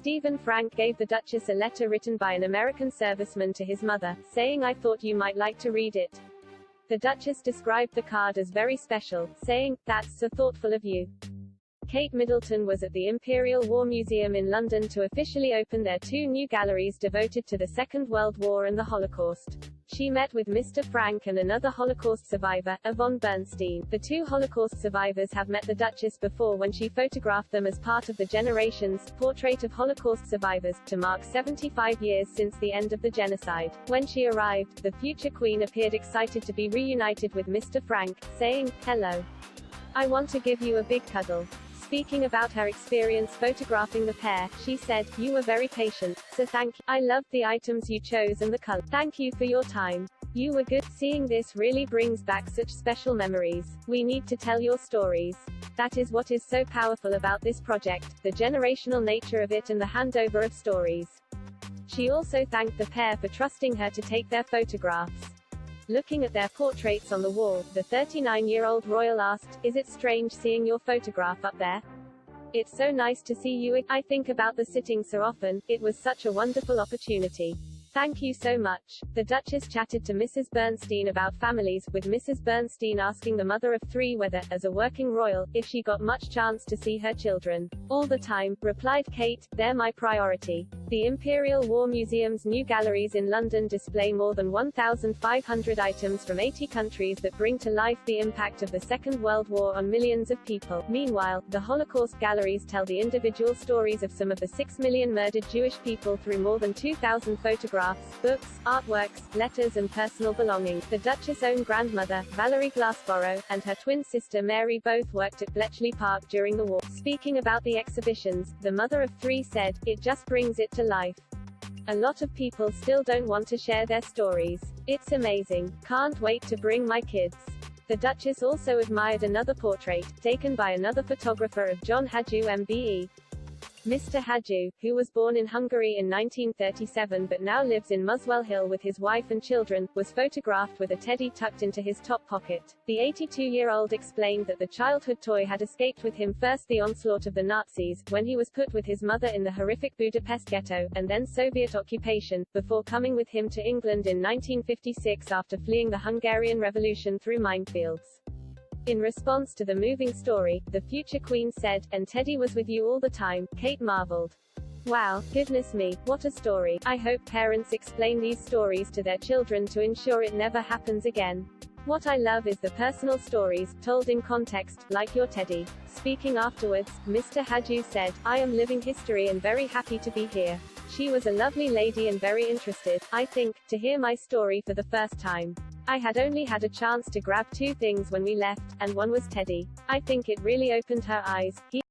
Stephen Frank gave the Duchess a letter written by an American serviceman to his mother, saying, "I thought you might like to read it." The Duchess described the card as very special, saying, "That's so thoughtful of you." Kate Middleton was at the Imperial War Museum in London to officially open their 2 new galleries devoted to the Second World War and the Holocaust. She met with Mr. Frank and another Holocaust survivor, Yvonne Bernstein. The 2 Holocaust survivors have met the Duchess before when she photographed them as part of the Generations Portrait of Holocaust Survivors, to mark 75 years since the end of the genocide. When she arrived, the future Queen appeared excited to be reunited with Mr. Frank, saying, "Hello. I want to give you a big cuddle." Speaking about her experience photographing the pair, she said, "You were very patient, so thank you. I loved the items you chose and the color. Thank you for your time. You were good. Seeing this really brings back such special memories. We need to tell your stories. That is what is so powerful about this project, the generational nature of it and the handover of stories." She also thanked the pair for trusting her to take their photographs. Looking at their portraits on the wall, the 39-year-old royal asked, "Is it strange seeing your photograph up there? It's so nice to see you. I think about the sitting so often. It was such a wonderful opportunity. Thank you so much." The Duchess chatted to Mrs. Bernstein about families, with Mrs. Bernstein asking the mother of 3 whether, as a working royal, if she got much chance to see her children. "All the time," replied Kate, "they're my priority." The Imperial War Museum's new galleries in London display more than 1,500 items from 80 countries that bring to life the impact of the Second World War on millions of people. Meanwhile, the Holocaust galleries tell the individual stories of some of the 6 million murdered Jewish people through more than 2,000 photographs, books, artworks, letters and personal belongings. The Duchess' own grandmother, Valerie Glassborough, and her twin sister Mary both worked at Bletchley Park during the war. Speaking about the exhibitions, the mother of 3 said, "It just brings it to life. A lot of people still don't want to share their stories. It's amazing. Can't wait to bring my kids." The Duchess also admired another portrait, taken by another photographer of John Hadju MBE. Mr. Hadju, who was born in Hungary in 1937 but now lives in Muswell Hill with his wife and children, was photographed with a teddy tucked into his top pocket. The 82-year-old explained that the childhood toy had escaped with him first the onslaught of the Nazis, when he was put with his mother in the horrific Budapest ghetto, and then Soviet occupation, before coming with him to England in 1956 after fleeing the Hungarian Revolution through minefields. In response to the moving story, the future Queen said, "And Teddy was with you all the time." Kate marveled. "Wow, goodness me, what a story. I hope parents explain these stories to their children to ensure it never happens again. What I love is the personal stories, told in context, like your Teddy." Speaking afterwards, Mr. Hadju said, "I am living history and very happy to be here. She was a lovely lady and very interested, I think, to hear my story for the first time. I had only had a chance to grab 2 things when we left, and one was Teddy. I think it really opened her eyes." He